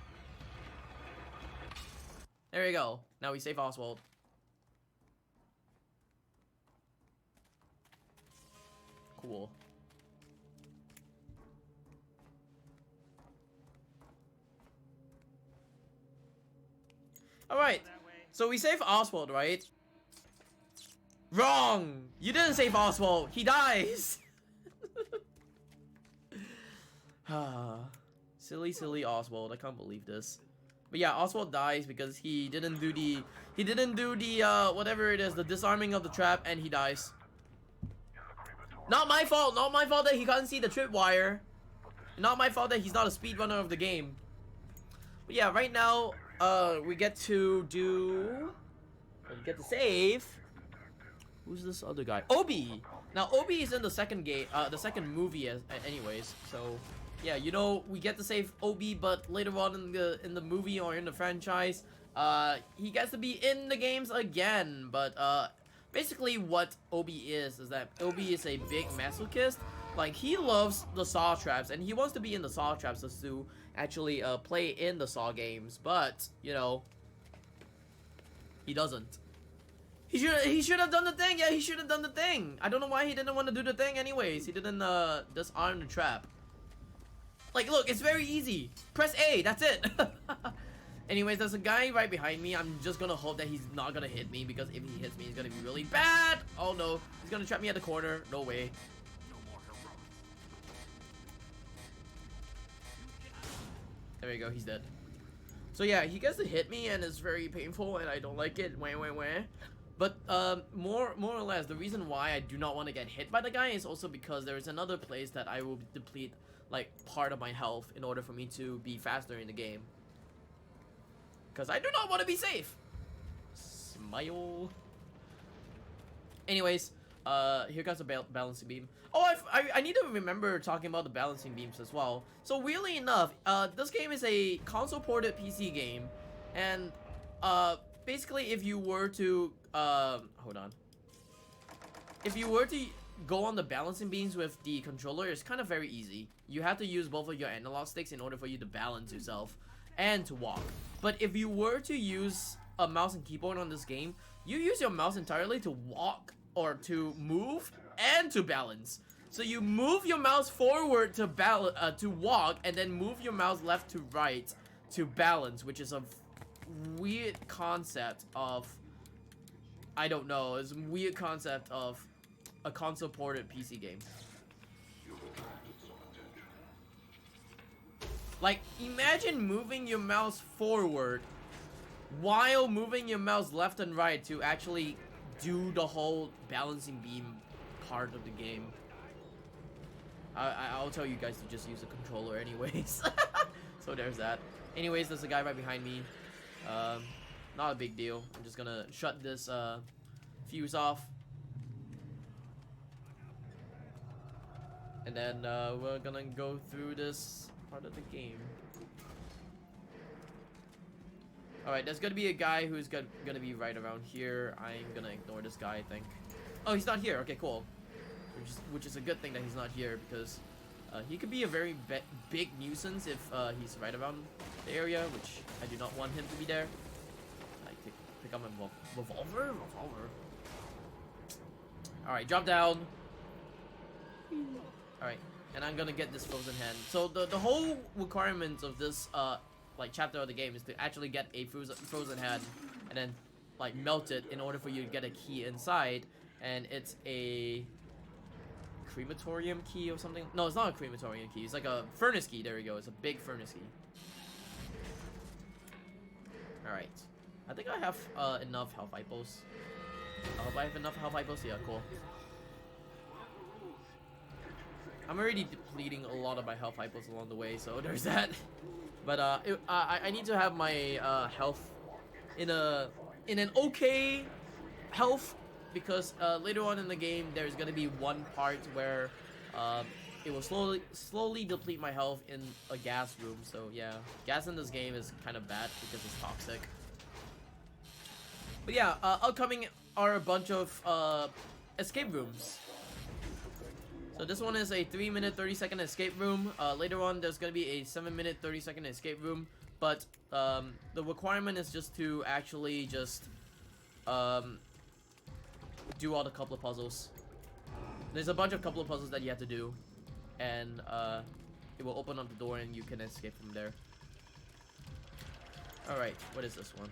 There we go. Now we save Oswald. Cool. Alright, so we save Oswald, right? Wrong! You didn't save Oswald! He dies! Silly Oswald, I can't believe this. But yeah, Oswald dies because he didn't do the whatever it is, the disarming of the trap, and he dies. Not my fault that he can't see the tripwire. Not my fault that he's not a speedrunner of the game. But yeah, right now, we get to save. Who's this other guy? Obi! Now, Obi is in the second game, the second movie anyways, so... Yeah, you know, we get to save Obi, but later on in the movie or in the franchise, he gets to be in the games again. But basically what Obi is that Obi is a big masochist. Like, he loves the Saw traps, and he wants to be in the Saw traps just to actually play in the Saw games. But you know, he doesn't. He should have done the thing. Yeah, he should have done the thing. I don't know why he didn't want to do the thing. Anyways, he didn't disarm the trap. Like, look, it's very easy. Press A, that's it. Anyways, there's a guy right behind me. I'm just gonna hope that he's not gonna hit me, because if he hits me, it's gonna be really bad. Oh no, he's gonna trap me at the corner. No way. There we go, he's dead. So yeah, he gets to hit me, and it's very painful, and I don't like it. Wah. But more or less, the reason why I do not want to get hit by the guy is also because there is another place that I will deplete like part of my health in order for me to be faster in the game. because I do not want to be safe. Smile. Anyways, here comes the balancing beam. Oh, I need to remember talking about the balancing beams as well. So weirdly enough, this game is a console-ported PC game, and basically if you were to hold on, if you were to go on the balancing beams with the controller, it's kind of very easy. You have to use both of your analog sticks in order for you to balance yourself and to walk. But if you were to use a mouse and keyboard on this game, you use your mouse entirely to walk or to move and to balance. So you move your mouse forward to to walk, and then move your mouse left to right to balance, which is a weird concept of, I don't know, it's a weird concept of a console ported PC game. You've attracted some attention. Like, imagine moving your mouse forward while moving your mouse left and right to actually do the whole balancing beam part of the game. I'll tell you guys to just use a controller anyways. So there's that. Anyways, there's a guy right behind me. Not a big deal. I'm just gonna shut this fuse off. And then we're gonna go through this part of the game. Alright, there's gonna be a guy who's gonna be right around here. I'm gonna ignore this guy, I think. Oh, he's not here. Okay, cool. Which is a good thing that he's not here, because he could be a very big nuisance if he's right around the area, which I do not want him to be there. I pick up my revolver? Alright, drop down. Alright, and I'm gonna get this frozen hand. So the whole requirement of this like chapter of the game is to actually get a frozen hand and then like melt it in order for you to get a key inside, and it's a crematorium key or something. No, it's not a crematorium key. It's like a furnace key. There we go. It's a big furnace key. Alright. I think I have enough health hypos. I hope I have enough health hypos. Yeah, cool. I'm already depleting a lot of my health hypos along the way, so there's that. But I need to have my health in an okay health, because later on in the game there's gonna be one part where it will slowly deplete my health in a gas room. So yeah, gas in this game is kind of bad because it's toxic. But yeah, upcoming are a bunch of escape rooms. So this one is a 3-minute 30-second escape room. Later on there's gonna be a 7-minute 30-second escape room, but the requirement is just to actually just do all the couple of puzzles. There's a bunch of couple of puzzles that you have to do, and it will open up the door and you can escape from there. Alright, what is this one?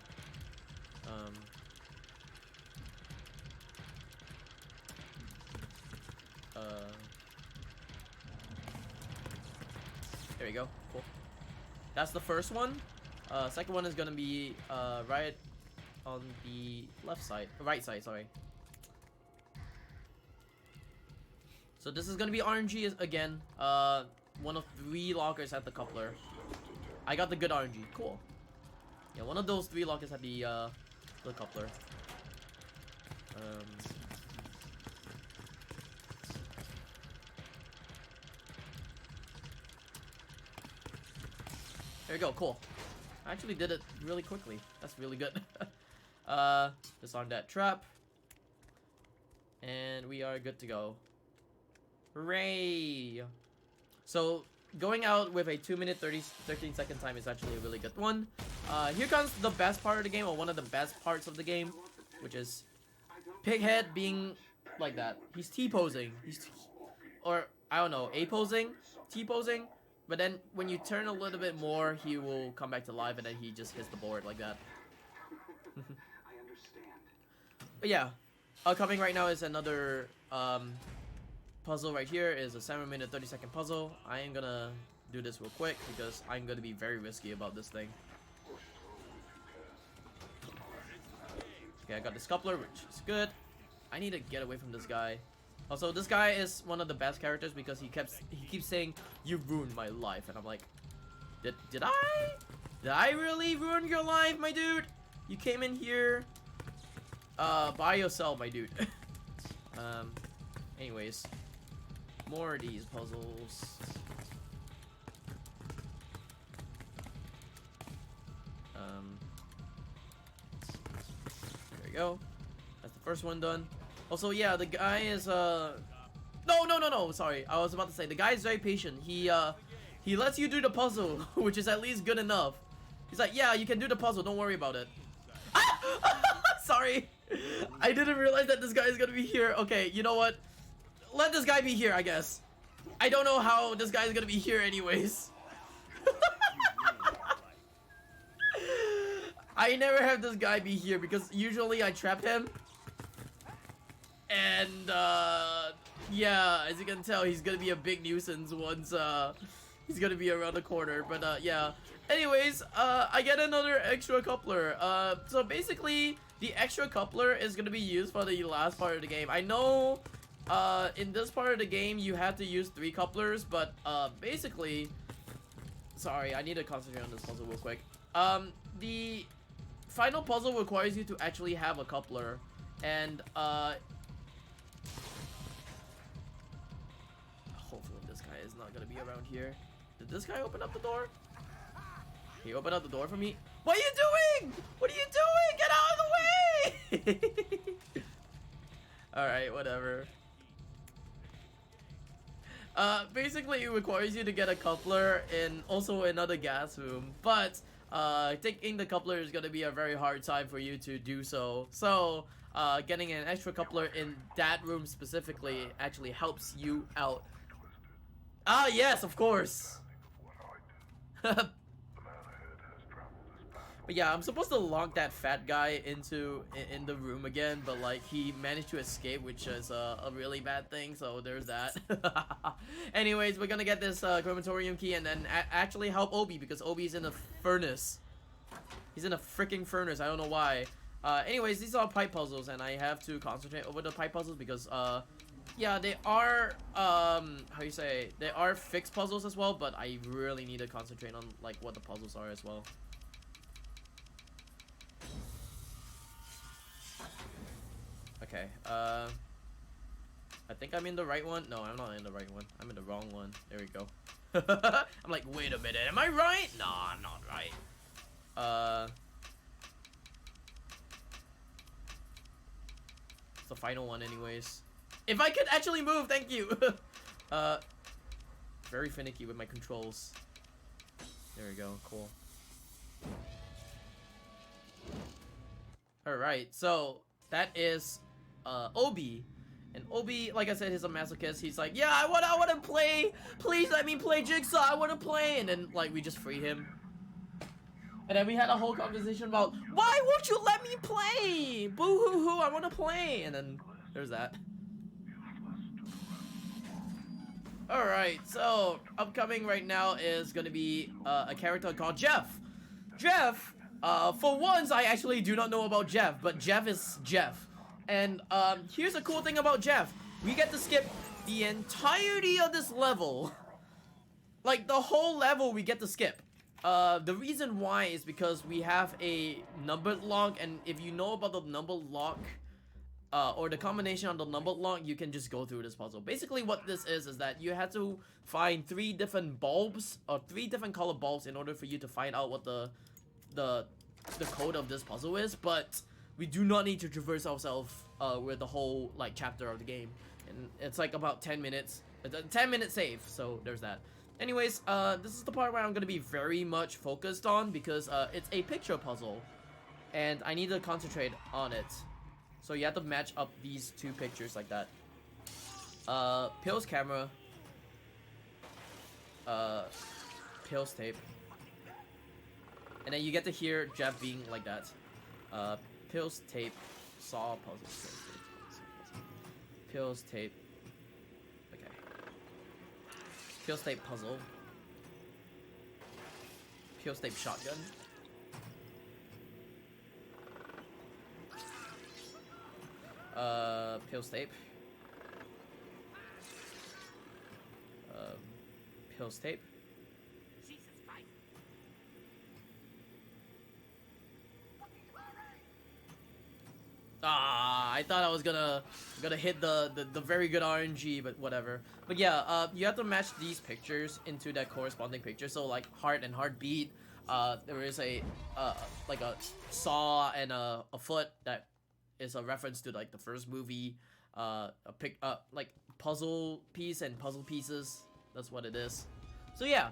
There we go. Cool. That's the first one. Second one is gonna be right on the left side, right side, sorry. So this is gonna be RNG again. One of 3 lockers at the coupler. I got the good RNG. Cool. Yeah, one of those 3 lockers at the coupler. There we go. Cool. I actually did it really quickly. That's really good. Disarm that trap. And we are good to go. Hooray! So, going out with a 2-minute 13-second time is actually a really good one. Here comes the best part of the game, or one of the best parts of the game, which is Pighead being like that. He's T-posing. Or, I don't know, A-posing? T-posing? But then, when you turn a little bit more, he will come back to life, and then he just hits the board like that. I understand. But yeah, coming right now is another puzzle right here. Is a 7-minute 30-second puzzle. I am gonna do this real quick because I'm gonna be very risky about this thing. Okay, I got this coupler, which is good. I need to get away from this guy. Also, this guy is one of the best characters because he keeps saying, "You ruined my life," and I'm like, did I? Did I really ruin your life, my dude? You came in here by yourself, my dude. Anyways, more of these puzzles. There we go. That's the first one done. Also, yeah, the guy is no, sorry. I was about to say the guy is very patient. He lets you do the puzzle, which is at least good enough. He's like, yeah, you can do the puzzle, don't worry about it. Ah! Sorry. I didn't realize that this guy is gonna be here. Okay, you know what? Let this guy be here, I guess. I don't know how this guy is gonna be here anyways. I never have this guy be here because usually I trap him. And yeah, as you can tell, he's gonna be a big nuisance once he's gonna be around the corner. But yeah. Anyways, I get another extra coupler. So basically, the extra coupler is gonna be used for the last part of the game. I know, in this part of the game, you have to use 3 couplers, but basically, sorry, I need to concentrate on this puzzle real quick. The final puzzle requires you to actually have a coupler, and hopefully this guy is not gonna be around here. Did this guy open up the door? He opened up the door for me. What are you doing? What are you doing? Get out of the way! Alright, whatever. Basically it requires you to get a coupler in also another gas room, but taking the coupler is gonna be a very hard time for you to do so. So getting an extra coupler in that room specifically actually helps you out. Ah, yes, of course. But yeah, I'm supposed to lock that fat guy in the room again, but like he managed to escape, which is a really bad thing. So there's that. Anyways, we're gonna get this crematorium key and then actually help Obi because Obi's in a furnace. He's in a freaking furnace. I don't know why. Anyways, these are pipe puzzles, and I have to concentrate over the pipe puzzles because yeah, they are how you say, they are fixed puzzles as well, but I really need to concentrate on like what the puzzles are as well. Okay, I think I'm in the right one. No, I'm not in the right one. I'm in the wrong one. There we go. I'm like, wait a minute, am I right? No, I'm not right. It's the final one anyways. If I could actually move, thank you. Very finicky with my controls. There we go, cool. Alright, so that is Obi. And Obi, like I said, he's a masochist. He's like, yeah, I wanna play. Please let me play Jigsaw. I wanna play. And then like we just free him. And then we had a whole conversation about why won't you let me play? Boo hoo hoo, I wanna play. And then there's that. Alright, so upcoming right now is gonna be a character called Jeff. Jeff, for once I actually do not know about Jeff, but Jeff is Jeff. And here's the cool thing about Jeff. We get to skip the entirety of this level. Like the whole level we get to skip. The reason why is because we have a numbered lock, and if you know about the numbered lock, or the combination of the numbered lock, you can just go through this puzzle. Basically what this is that you have to find 3 different bulbs, or 3 different color bulbs in order for you to find out what the code of this puzzle is, but we do not need to traverse ourselves with the whole like chapter of the game, and it's like about 10 minutes. It's a 10-minute save, so there's that. Anyways, this is the part where I'm gonna be very much focused on because it's a picture puzzle, and I need to concentrate on it. So you have to match up these 2 pictures like that. Pill's camera, Pill's tape, and then you get to hear Jeff being like that. Pill's tape, saw puzzle. Pill's tape. Okay. Pill's tape puzzle. Pill's tape shotgun. Pill's tape. Pill's tape. I thought I was gonna hit the very good RNG, but whatever. But yeah, you have to match these pictures into that corresponding picture. So like heart and heartbeat. There is a like a saw and a foot that is a reference to like the first movie. Like puzzle piece and puzzle pieces. That's what it is. So yeah.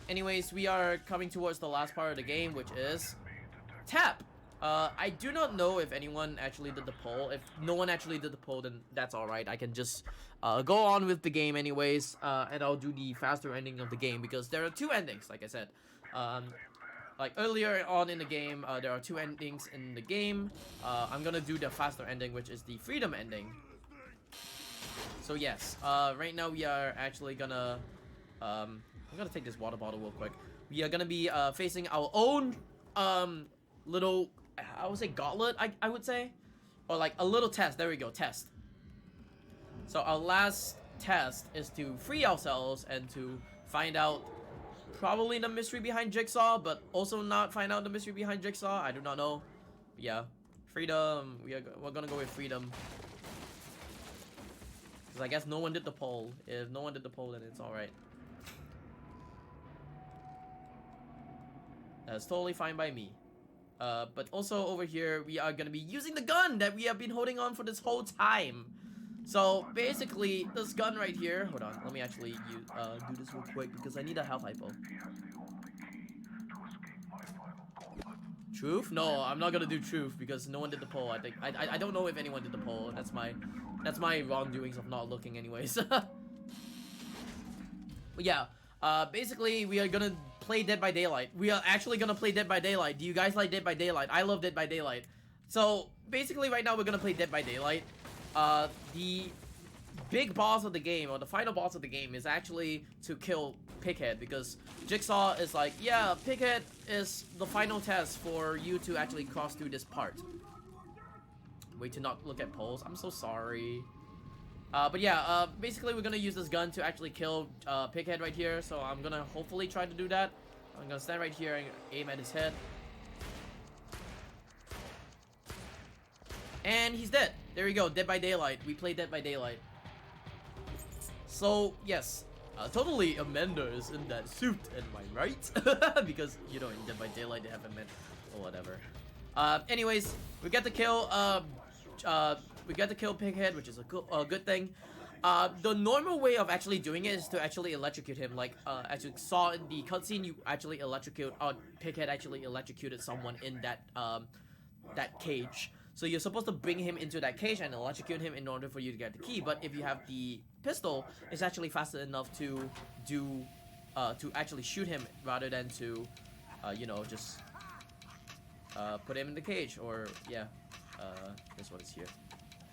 Anyways, we are coming towards the last part of the game, which is tap. I do not know if anyone actually did the poll. If no one actually did the poll, then that's alright. I can just go on with the game anyways, and I'll do the faster ending of the game because there are two endings, like I said. Like earlier on in the game, there are two endings in the game. I'm gonna do the faster ending, which is the freedom ending. So yes, right now we are actually gonna, I'm gonna take this water bottle real quick. We are gonna be facing our own little, I would say gauntlet, I would say, or like a little test. There we go, test. So our last test is to free ourselves and to find out probably the mystery behind Jigsaw, but also not find out the mystery behind Jigsaw. I do not know. But yeah, freedom. We're gonna go with freedom. Because I guess no one did the poll. If no one did the poll, then it's alright. That's totally fine by me. But also over here, we are gonna be using the gun that we have been holding on for this whole time. So basically, this gun right here. Hold on, let me actually do this real quick because I need a health hypo. Truth? No, I'm not gonna do truth because no one did the poll. I think I don't know if anyone did the poll. That's my wrongdoings of not looking, anyways. But yeah, basically we are gonna play Dead by Daylight. We are actually gonna play Dead by Daylight. Do you guys like Dead by Daylight? I love Dead by Daylight. So basically, right now we're gonna play Dead by Daylight. The big boss of the game, or the final boss of the game, is actually to kill Pighead, because Jigsaw is like, yeah, Pighead is the final test for you to actually cross through this part. Wait to not look at polls. I'm so sorry. But yeah, basically we're gonna use this gun to actually kill Pighead right here, so I'm gonna hopefully try to do that. I'm gonna stand right here and aim at his head. And he's dead. There we go, Dead by Daylight. We play Dead by Daylight. So, yes, totally Amanda is in that suit, am I right? Because, you know, in Dead by Daylight they have Amanda, or whatever. Anyways, we get to kill, Pighead, which is a good thing. The normal way of actually doing it is to actually electrocute him. Like, as you saw in the cutscene, you actually Pighead actually electrocuted someone in that, that cage. So you're supposed to bring him into that cage and electrocute him in order for you to get the key. But if you have the pistol, it's actually faster enough to do, to actually shoot him rather than to, you know, just, put him in the cage. Or, yeah, that's what is here.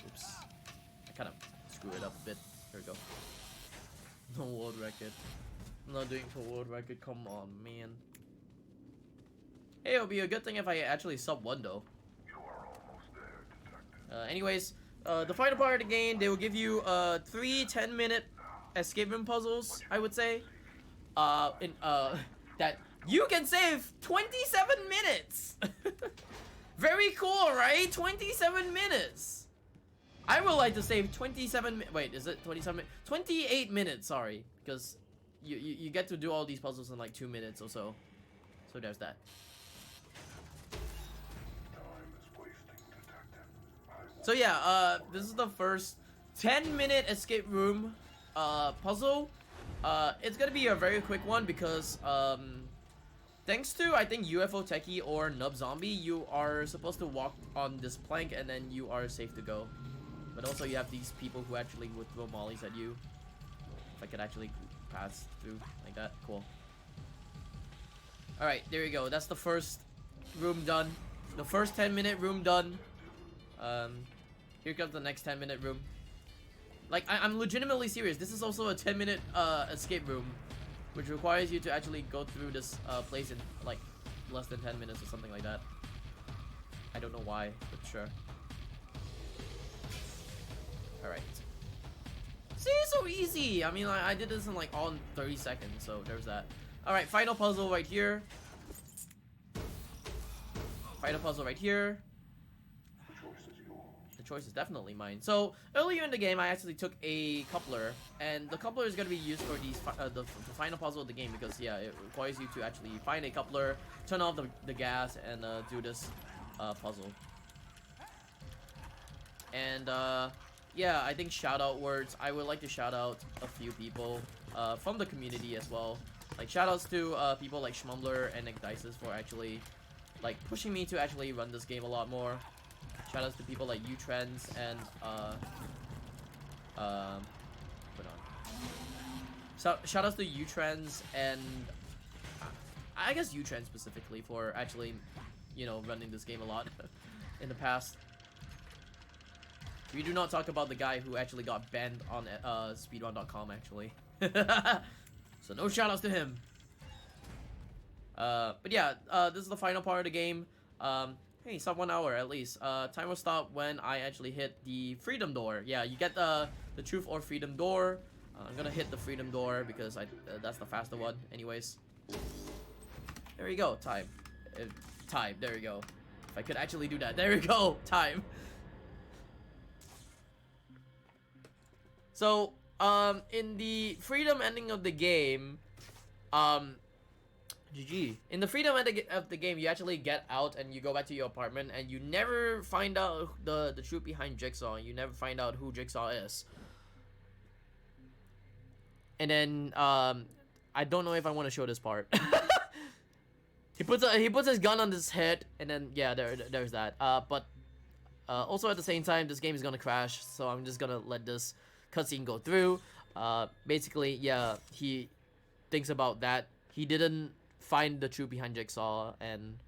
Oops. I kind of screwed it up a bit. There we go. No world record. I'm not doing for world record. Come on, man. Hey, it'll be a good thing if I actually sub 1 though. Anyways, the final part of the game, they will give you 3 10-minute escape room puzzles, I would say. That you can save 27 minutes. Very cool, right? 27 minutes. I would like to save 27 wait, is it 27 28 minutes, sorry, because you get to do all these puzzles in like 2 minutes or so. So there's that. So yeah, this is the first 10-minute escape room puzzle. It's gonna be a very quick one because thanks to, I think, UFO Techie or Nub Zombie, you are supposed to walk on this plank and then you are safe to go. But also you have these people who actually would throw mollies at you. If I could actually pass through like that, cool. Alright, there we go. That's the first room done. The first 10-minute room done. Here comes the next 10-minute room. Like, I'm legitimately serious. This is also a 10-minute escape room, which requires you to actually go through this place in like less than 10 minutes or something like that. I don't know why, but sure. Alright. See, it's so easy. I mean, I did this in like all in 30 seconds, so there's that. Alright, final puzzle right here. Final puzzle right here. choice is definitely mine. So earlier in the game, I actually took a coupler, and the coupler is gonna be used for these the final puzzle of the game because yeah, it requires you to actually find a coupler, turn off the gas, and do this puzzle. And yeah, I think shout out words. I would like to shout out a few people from the community as well. Like shout outs to people like Juh0rse and Juh0rse for actually like pushing me to actually run this game a lot more. Shout outs to people like Juh0rse and hold on. So shout outs to Juh0rse and I guess Juh0rse specifically for actually, you know, running this game a lot in the past. We do not talk about the guy who actually got banned on speedrun.com actually. So no shoutouts to him. But yeah, this is the final part of the game. Hey, sub 1 hour at least. Time will stop when I actually hit the freedom door. Yeah, you get the truth or freedom door. I'm gonna hit the freedom door because that's the faster one. Anyways, there you go. Time. Time. There we go. If I could actually do that. There we go. Time. So, in the freedom ending of the game, GG. In the freedom ending of the game, you actually get out and you go back to your apartment and you never find out the truth behind Jigsaw. You never find out who Jigsaw is. And then, I don't know if I want to show this part. He puts his gun on his head, and then yeah, there's that. But also at the same time, this game is gonna crash, so I'm just gonna let this cutscene go through. Basically, yeah, he thinks about that. He didn't find the truth behind Jigsaw, and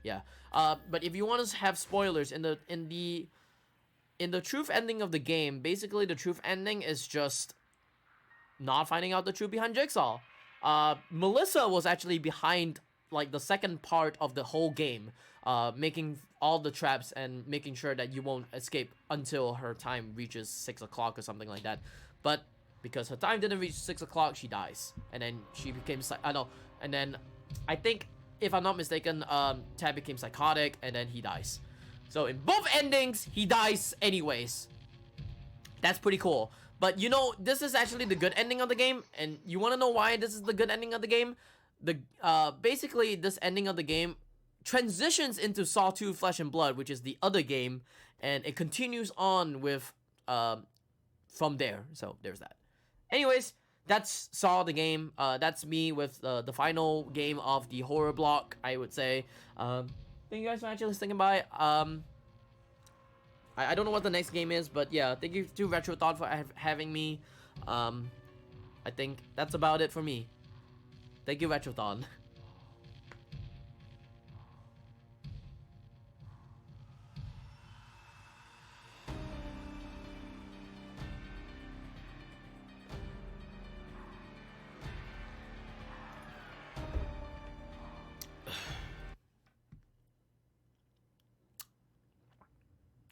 yeah. But if you want to have spoilers in the truth ending of the game, basically the truth ending is just not finding out the truth behind Jigsaw. Melissa was actually behind like the second part of the whole game, making all the traps and making sure that you won't escape until her time reaches 6 o'clock or something like that. But because her time didn't reach 6 o'clock, she dies, and then she became and then I think if I'm not mistaken, Tab became psychotic, and then he dies. So in both endings, he dies anyways. That's pretty cool. But you know, this is actually the good ending of the game, and you want to know why this is the good ending of the game? Basically, this ending of the game transitions into Saw 2 Flesh and Blood, which is the other game, and it continues on with from there. So there's that. Anyways, that's Saw the game. That's me with the final game of the horror block, I would say. Thank you guys for actually sticking by. I don't know what the next game is, but yeah, thank you to Retrothon for having me. I think that's about it for me. Thank you, Retrothon.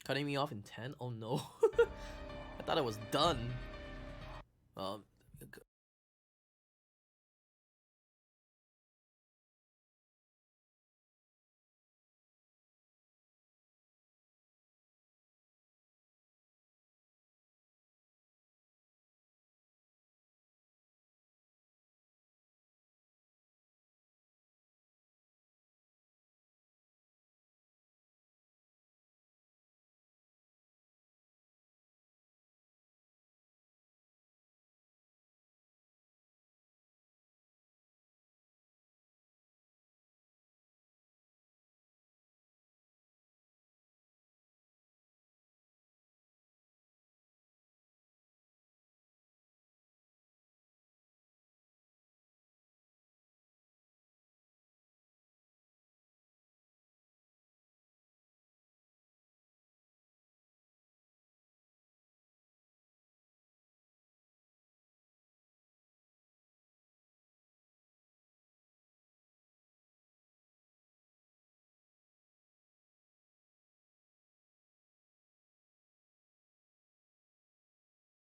Cutting me off in 10? Oh no. I thought I was done.